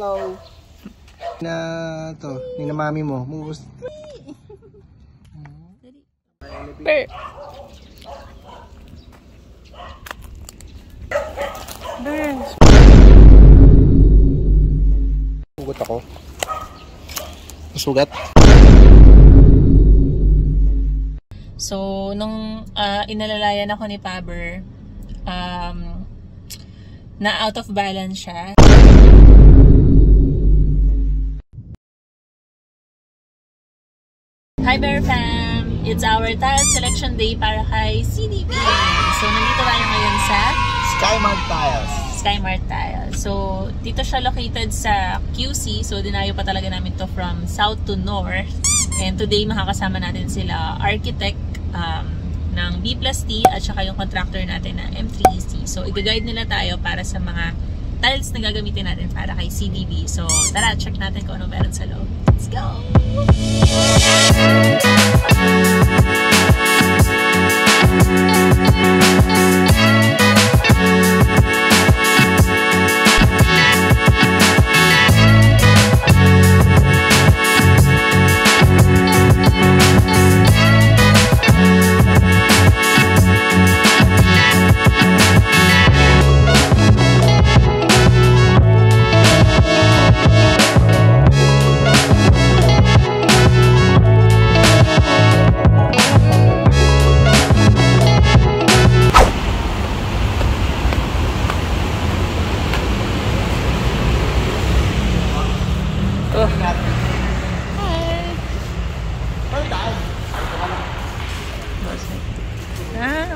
Hello. Na to, ni na mami mo. Mus. Per. Bears. Sugat ako. Sugat. So, nung inalalayan ako ni Faber, na out of balance siya. Hi Bear Fam! It's our tile selection day para kay CDB. So, nandito tayo ngayon sa Skymart Tiles. Skymart Tiles. So, dito siya located sa QC. So, dinayo pa talaga namin to from south to north. And today, makakasama natin sila architect ng B+T at saka yung contractor natin na M3EC. So, i-guide nila tayo para sa mga tiles na gagamitin natin para kay CDB. So, tara, check natin kung ano meron sa loob. Let's go!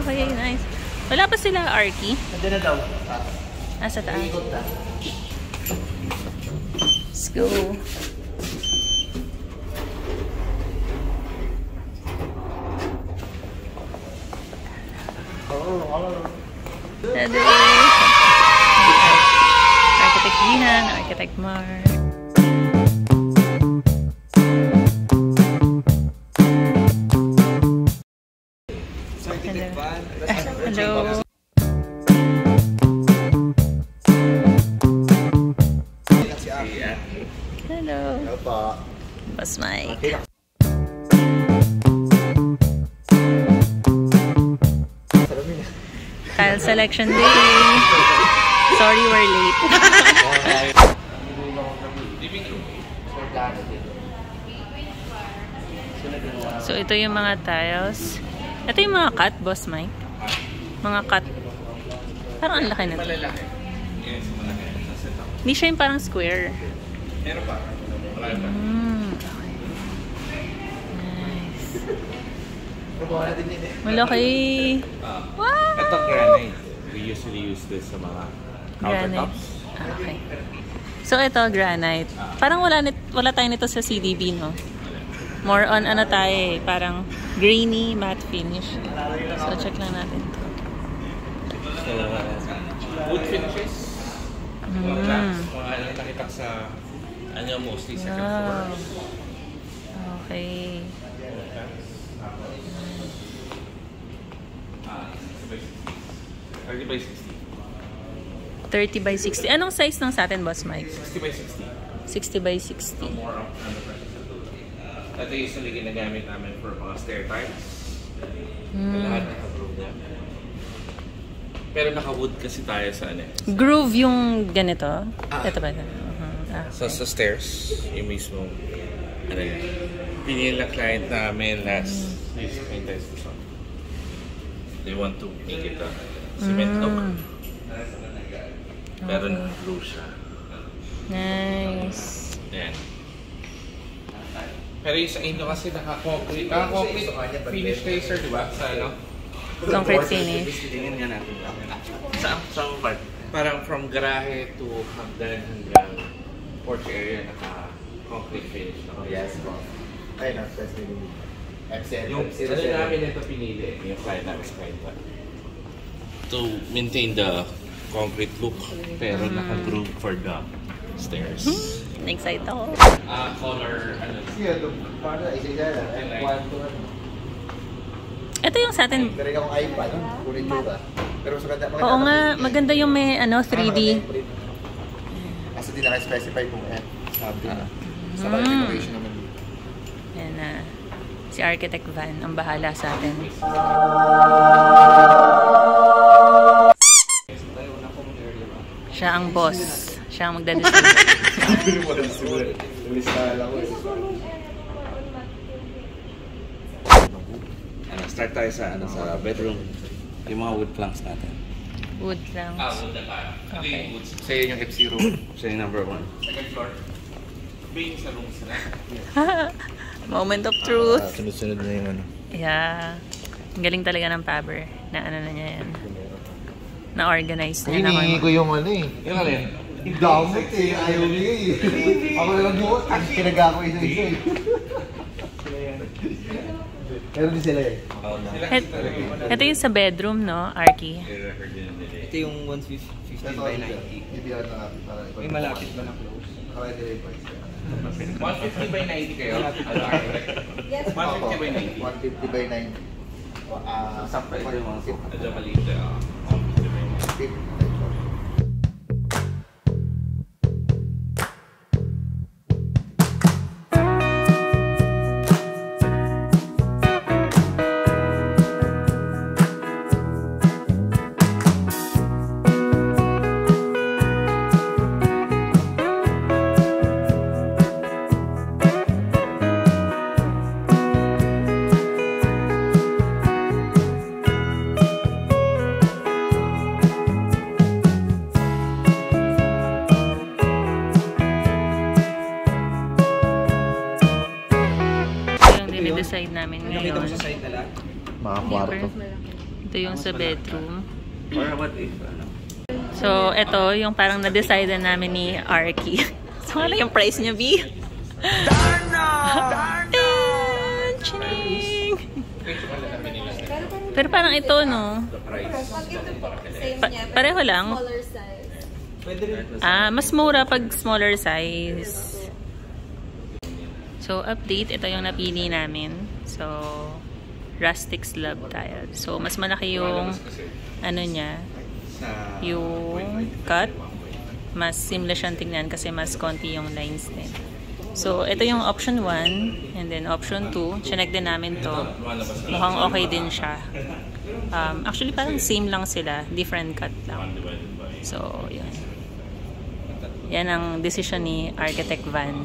Okay, nice. Wala pa sila, Arky? Nandiyan na daw. Nasa taas. Let's go. Hello. Architect Gihan, Architect Mar. Hello. Hello. Hello po. Boss Mike. Tile selection day. Sorry we're late. So ito yung mga tiles. Ito yung mga cut, Boss Mike. Mga cut. Parang ang laki na ito. Hindi siya yung parang square. Meron pa. Okay. Nice. Malaki. Wow! Ito granite. We usually use this sa mga countertops. Okay. So ito, granite. Parang wala tayo nito sa CDB, no? More on ano tayo eh, parang grainy matte finish. So check lang natin to. So, wood finishes. Mga nakita sa mostly second floor. Okay. 30 by 60. 30 by 60. Anong size ng sa atin, Boss Mike? 60 by 60. 60 by 60. So more of ito usually ginagamit namin for mga stair tiles. Lahat naka-groove niya. Pero naka-wood kasi tayo sa ano. Groove yung ganito? Ito ba? So sa stairs, yung mismo ano yan. Pinili na client namin last paint test ko. They want to make it a cement look. Pero naka-glue siya. Nice. Yan. Pero yung sa inyo kasi naka-concrete finish laser, di ba? Sa ano? Concrete finish. Tingin nga natin. Sa part? Parang from garahe to hagdan hanggang porch area naka-concrete finish. Yes, po. Ayun, first name. Yung ano namin ito pinili, yung client namin sa client. To maintain the concrete look, pero naka-groove for the stairs. Excited ako. Color, ano? Ito yung sa atin. Pero yung iPad, kulit yung ba? Pero sa ganda, Oo nga, maganda yung may 3D. Kasi di naka-specify kung something. Sa decoration naman dito. Yan na. Si Architect Van ang bahala sa atin. Siya ang boss. Siya ang magda-design. Start tayo sa bedroom. Yung mga wood planks natin. Wood planks. Wood na tayo. Okay. Sa'yo yung FC room. Sa'yo yung number 1. Second floor. Being sa rooms na. Moment of truth. Sunod-sunod na yung ano. Yeah. Ang galing talaga ng Faber. Na ano na niya yan. Na-organize niya. Hinihingi ko yung ano eh. Yung alin? Yung gamot eh. Ayaw niya eh. Ako na lang doon. Pinaga ko isa-isa eh. Pero di sila eh. Ito yung sa bedroom, no, Arky? Ito yung 150 by 90. Ibihan na natin para May malapit ba na close? Naka-delay pa. 150 by 90 kayo? Ano architect? 150 by 90? 150 by 90. Sakto ito yung mga sofa. Medyo maliit. 50. Side namin Nakita mo ngayon. sa side na lahat? Mga kwarto. Ito yung sa bedroom. Or what if? So, ito yung parang na-decide namin ni Arky. So, ano yung price niya, B? Darna! Darna! Chining! Pero parang ito, no? Pareho lang. Pwede rin. Mas mura pag smaller size. So, update. Ito yung napili namin. So, rustic slab tile. So, mas malaki yung ano niya, yung cut. Mas seamless siyang tingnan kasi mas konti yung lines din. So, ito yung option 1. And then, option 2. Chinek din namin to. Mukhang okay din siya. Actually, parang same lang sila. Different cut lang. So, yun. Yan ang decision ni Architect Van.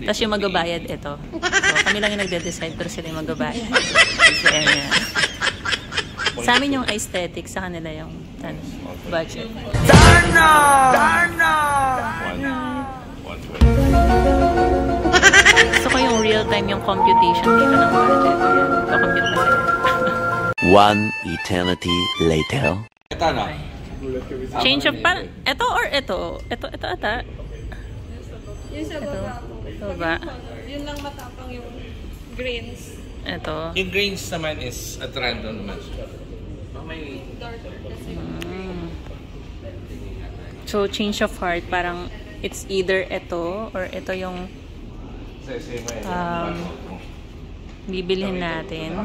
Tapos yung magbabayad ito. So, kami lang yung nagde-decide pero sila yung magbabayad. So, yan. Sa amin yung aesthetic, sa kanila yung budget. Darna! Darna! Gusto ko yung real-time yung computation dito ng budget. Yan, kakompute na sila. One eternity later. Ito na. Change of pan. Ito or ito? Ito ata. Yung sa baba po. Ito ba? Yun lang matapang yung grains. Ito. Yung grains naman is at random naman. May Darker kasi. So, change of heart. Parang it's either ito or ito yung bibilhin natin.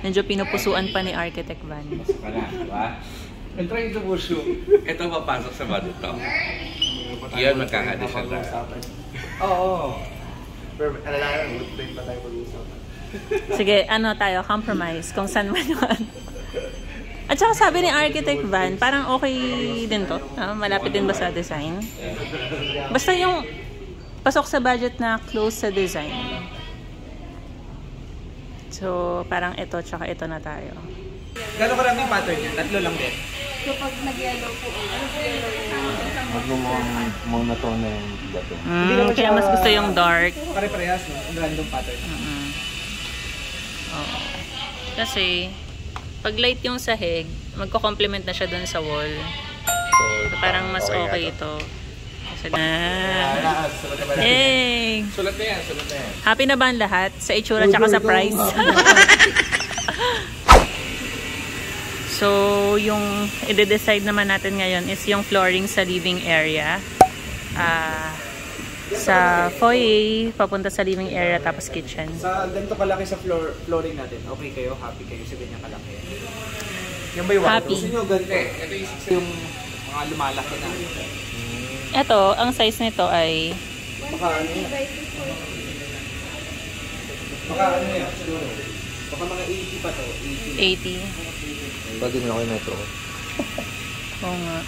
Medyo pinupusuan pa ni Architect Van. I'm trying to push you. Ito papasok sa budget to. Yan magkakadesal na. Oo. Pero alala, wood frame pa tayo pag-usapan. Sige, ano tayo, compromise kung saan man yun. At saka sabi ni Architect Van, parang okay din to. Malapit din ba sa design? Basta yung pasok sa budget na close sa design. So, parang ito, tsaka ito na tayo. Gano'ng karaming pattern yan? Tatlo lang din. Kapag nag-yellow po, Huwag mo monotone na yung dato. Kaya mas gusto yung dark. Pare-parehas, no? Ang random pattern. Oo. Kasi, pag light yung sahig, magko-complement na siya dun sa wall. So, parang mas okay ito. Kasi Yay! Sulat na yan, sulat na yan. Happy na ba ang lahat? Sa itsura tsaka sa price? So, yung i-decide naman natin ngayon is yung flooring sa living area. Sa foyer, papunta sa living area, tapos kitchen. Sa ganito kalaki sa flooring natin, okay kayo? Happy kayo sa ganyan kalaki? Yan ba yung Happy. Gusto nyo ganito? Yung mga lumalaki na. Ito, ang size nito ay Baka ano yan? Baka ano yan? Siguro. Baka mga 80 pa to. 80. Pwede mo ako yung metro ko. Oo nga.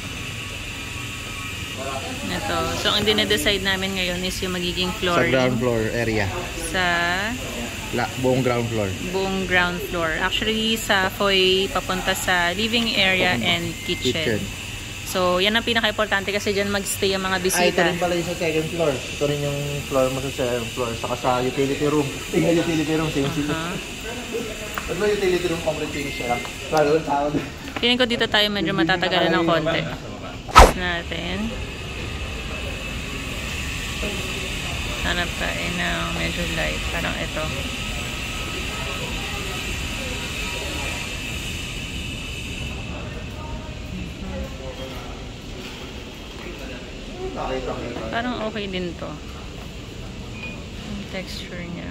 Ito. So, ang dinedecide namin ngayon is yung magiging Sa flooring. ground floor area. Sa Buong ground floor. buong ground floor. Actually, sa foyer, papunta sa living area and kitchen. So, yan ang pinaka-importante kasi dyan magstay ang mga Ito bisita. rin pala yung sa second floor. Ito rin yung floor mo sa second floor. Saka sa utility room. Tingnan utility room. Same sila. Ano ba utility room? Complete finish lang. Lalo ang tao doon. Feeling ko dito tayo medyo matatagalan ng konti. Tapos natin. Hanap tayo ng medyo light. Parang ito. Parang okay din to. Yung texture niya.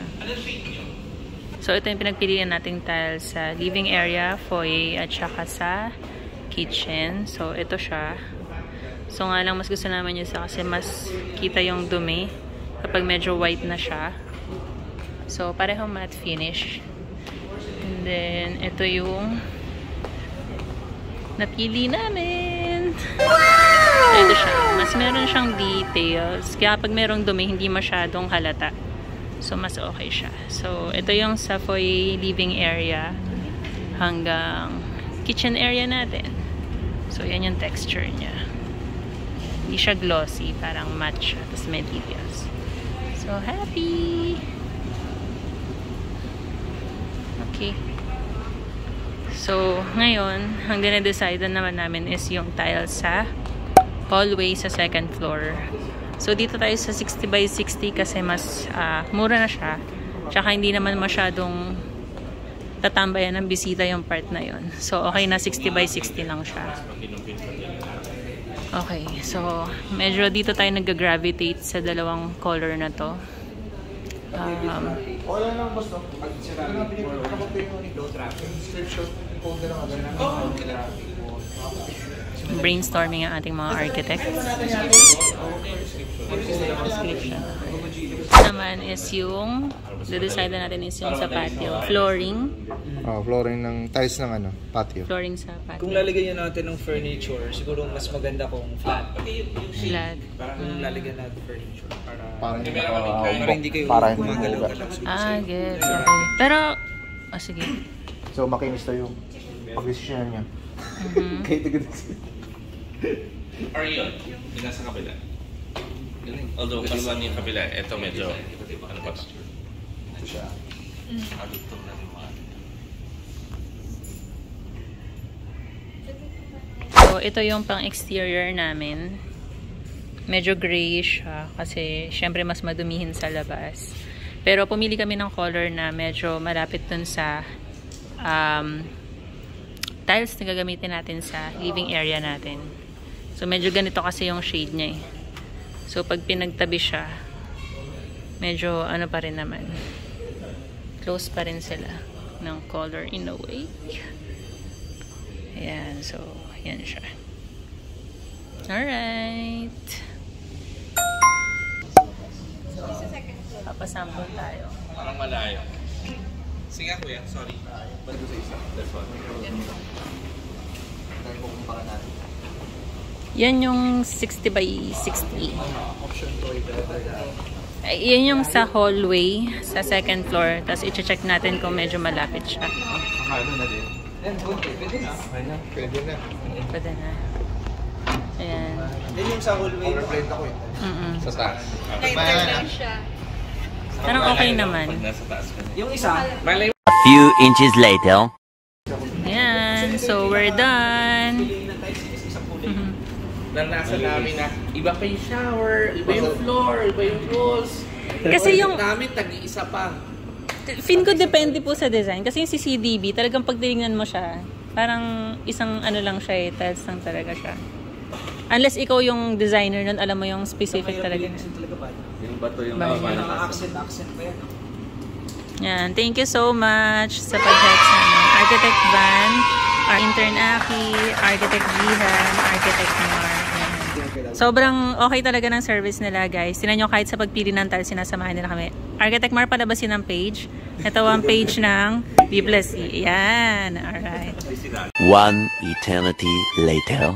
So, ito yung pinagpilian nating tile sa living area, foyer, at saka sa kitchen. So, ito siya. So, nga lang mas gusto naman yun kasi mas kita yung dumi kapag medyo white na siya. So, pareho matte finish. And then, ito yung napili namin. So, ito siya. Mas meron siyang details. Kaya pag merong dumi, hindi masyadong halata. So, mas okay siya. So, ito yung sa foyer living area hanggang kitchen area natin. So, yan yung texture niya. Hindi siya glossy. Parang matte siya. Tapos may details. So, happy! Okay. So, ngayon, ang dinedecide naman namin is yung tile sa hallway sa second floor. So, dito tayo sa 60 by 60 kasi mas mura na siya. Tsaka hindi naman masyadong tatambayan ng bisita yung part na yon. So, okay na 60 by 60 lang siya. Okay. So, medyo dito tayo nag-gravitate sa dalawang color na to. Wala lang basta. Wala lang Brainstorming ang ating mga architects. Description. Naman is yung the-decide natin is yung sa patio. Flooring. Flooring ng tiles ng ano, patio. Flooring sa patio. Kung lalagyan natin ng furniture, siguro mas maganda kung flat. Flat. Parang lalagyan natin furniture. Para hindi kayo gumagalaw-galaw. Gets. Okay. Pero, sige. So, makinis tayo yung pag-decision niya. Kahit Or yun, yung nasa kabila. Although, kalwan yung kabila, ito medyo, ano ba? Ito siya. Adugtong na yung mga. So, ito yung pang-exterior namin. Medyo grayish siya kasi syempre mas madumihin sa labas. Pero pumili kami ng color na medyo malapit dun sa tiles na gagamitin natin sa living area natin. So, medyo ganito kasi yung shade niya eh. So, pag pinagtabi siya, medyo ano pa rin naman. Close pa rin sila ng color in a way. Ayan. So, yan siya. Alright. Papasample tayo. Parang malayo. Sige kuya, sorry. Balik ko sa isa. That's one. Tayo kukumpara natin. Yan yung 60 by 60. Option to Yan yung sa hallway, sa second floor. Tapos i-check natin kung medyo malapit siya. Ano na din? Pwede na. Pwede na. Pwede na. Ayan. Then yung sa hallway. Overblend ako eh. Sa taas. Na-internet siya. Parang okay naman. Pag nasa taas ka. Yung isa. Malay A few inches later. Ayan. So, we're done. na nasa namin na iba pa yung shower, iba yung floor, iba yung walls. Kasi yung namin tag-iisa pa. Fin ko depende po sa design. Kasi yung CCDB, talagang pag tinignan mo siya, parang isang ano lang siya eh, tiles lang talaga siya. Unless ikaw yung designer nun, alam mo yung specific talaga. Yung bato yung Mga accent pa yan. Yan. Thank you so much sa pag-help sa Architect Van. Intern Aki, Architect Jihan, Architect Mar. Sobrang okay talaga ng service nila, guys. Tinan nyo, kahit sa pagpili ng tile, sinasamahan nila kami. Architect Mar, palabasin ng page. Ito ang page ng B+C. Yan. Alright. One eternity later.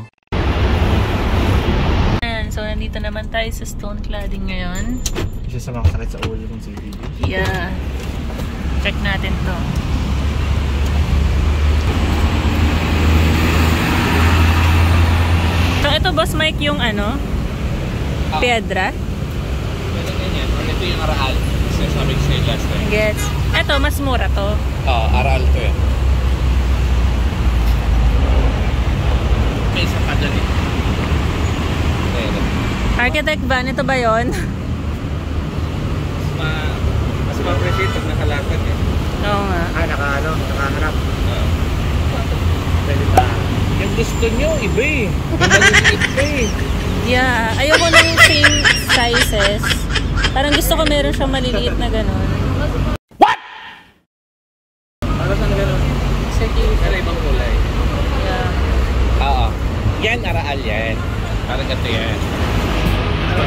Ayan, so nandito naman tayo sa stone cladding ngayon. Isa sa mga sakit sa ulo ng CBD. Yeah. Check natin to. So, ito boss Mike yung ano? Piedra? Pwede ganyan. Or ito yung aral. Kasi sabi ko sa'yo last time. Gets. Ito, mas mura to. Aral to yan. May isang kagalit. Architect Van, ito ba yon? Mas ma-appreciate pag nakalakad eh. Oo nga. Nakaharap. Pwede ba? Yung gusto nyo, iba eh. Yung maliliit pa eh. Yeah, ayoko ng same sizes. Parang gusto ko meron siyang maliliit na gano'n. Para saan gano'n? Circular. Pero ibang kulay. Yeah. Oo. Yan, aral yan. Parang ganito yan. Ano,